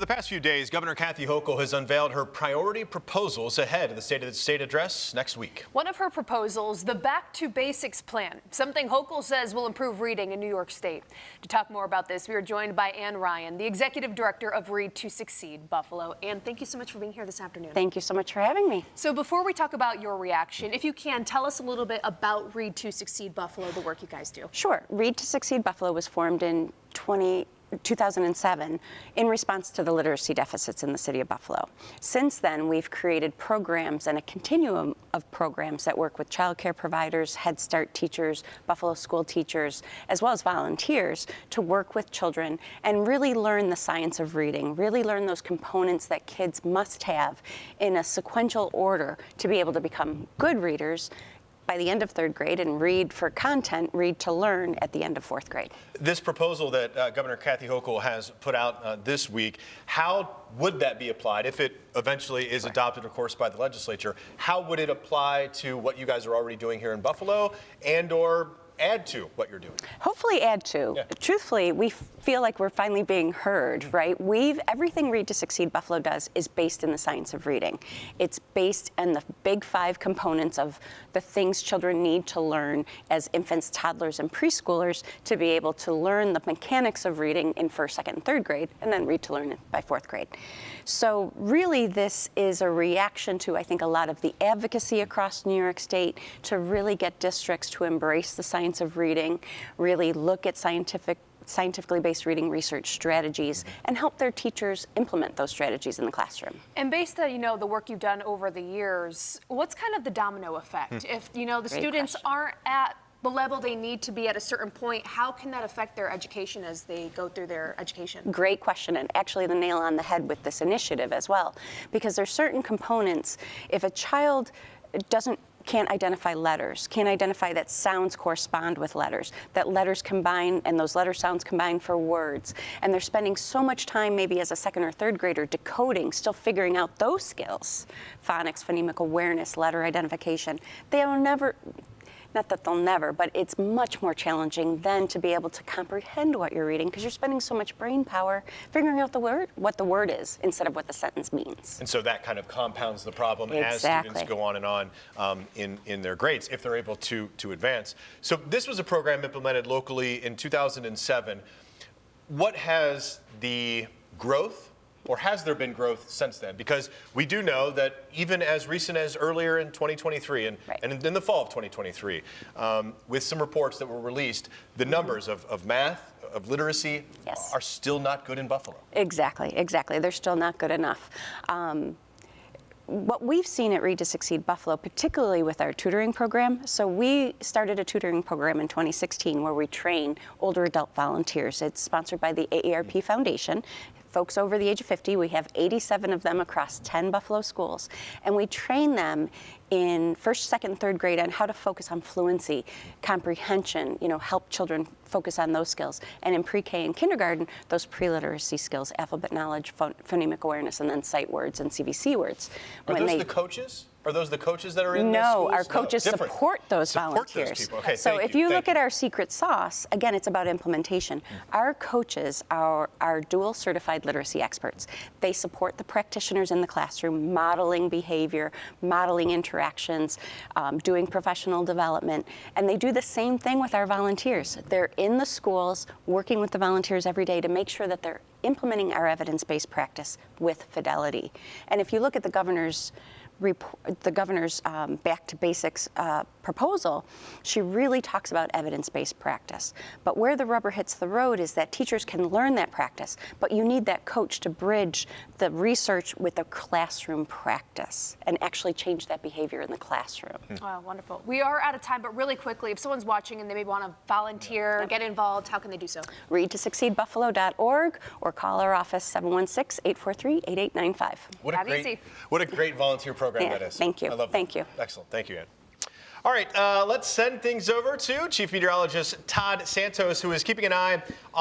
For the past few days, Governor Kathy Hochul has unveiled her priority proposals ahead of the State of the State address next week. One of her proposals, the Back to Basics plan, something Hochul says will improve reading in New York State. To talk more about this, we are joined by Ann Ryan, the Executive Director of Read to Succeed Buffalo. Ann, thank you so much for being here this afternoon. Thank you so much for having me. So before we talk about your reaction, if you can, tell us a little bit about Read to Succeed Buffalo, the work you guys do. Sure. Read to Succeed Buffalo was formed in 2007 in response to the literacy deficits in the city of Buffalo. Since then, we've created programs and a continuum of programs that work with child care providers, Head Start teachers, Buffalo school teachers, as well as volunteers to work with children and really learn the science of reading, really learn those components that kids must have in a sequential order to be able to become good readers by the end of third grade and read for content, read to learn at the end of fourth grade. This proposal that Governor Kathy Hochul has put out this week, how would that be applied if it eventually is adopted, of course, by the legislature? How would it apply to what you guys are already doing here in Buffalo and or add to what you're doing? Hopefully add to. Yeah. Truthfully, we feel like we're finally being heard, right? Everything Read to Succeed Buffalo does is based in the science of reading. It's based in the big 5 components of the things children need to learn as infants, toddlers, and preschoolers to be able to learn the mechanics of reading in first, second, and third grade, and then read to learn by fourth grade. So really this is a reaction to, I think, a lot of the advocacy across New York State to really get districts to embrace the science of reading, really look at scientifically based reading research strategies and help their teachers implement those strategies in the classroom. And based on, the work you've done over the years, what's kind of the domino effect? If, the Great students question. aren't at the level they need to be at a certain point, how can that affect their education as they go through their education? Great question, and actually the nail on the head with this initiative as well, because there's certain components. If a child can't identify letters, can't identify that sounds correspond with letters, that letters combine and those letter sounds combine for words, and they're spending so much time maybe as a second or third grader decoding, still figuring out those skills, phonics, phonemic awareness, letter identification, they'll never, not that they'll never, but it's much more challenging then to be able to comprehend what you're reading because you're spending so much brain power figuring out what the word is instead of what the sentence means. And so that kind of compounds the problem as students go on and on in their grades if they're able to advance. So this was a program implemented locally in 2007. What has the growth, or has there been growth since then? Because we do know that even as recent as earlier in 2023 and in the fall of 2023, with some reports that were released, the numbers of math, of literacy are still not good in Buffalo. Exactly. They're still not good enough. What we've seen at Read to Succeed Buffalo, particularly with our tutoring program, so we started a tutoring program in 2016 where we train older adult volunteers. It's sponsored by the AARP Foundation. Folks over the age of 50, we have 87 of them across 10 Buffalo schools, and we train them in first, second, third grade on how to focus on fluency, comprehension, help children focus on those skills. And in pre-K and kindergarten, those pre-literacy skills, alphabet knowledge, phonemic awareness, and then sight words and CVC words. Are those the coaches? Are those the coaches that are in those schools? No, our coaches support those volunteers. Those people. Okay, so if you look at our secret sauce, again, it's about implementation. Our coaches are dual certified literacy experts. They support the practitioners in the classroom, modeling behavior, modeling interactions, doing professional development, and they do the same thing with our volunteers. They're in the schools working with the volunteers every day to make sure that they're implementing our evidence-based practice with fidelity. And if you look at the governor's Back to Basics proposal, she really talks about evidence-based practice. But where the rubber hits the road is that teachers can learn that practice, but you need that coach to bridge the research with the classroom practice and actually change that behavior in the classroom. Wow, wonderful. We are out of time, but really quickly, if someone's watching and they maybe want to volunteer, get involved, how can they do so? readtosucceedbuffalo.org or call our office 716-843-8895. What a great volunteer program that is. Thank you. I love Thank you. Excellent. Thank you, Ann. All right, let's send things over to Chief Meteorologist Todd Santos, who is keeping an eye on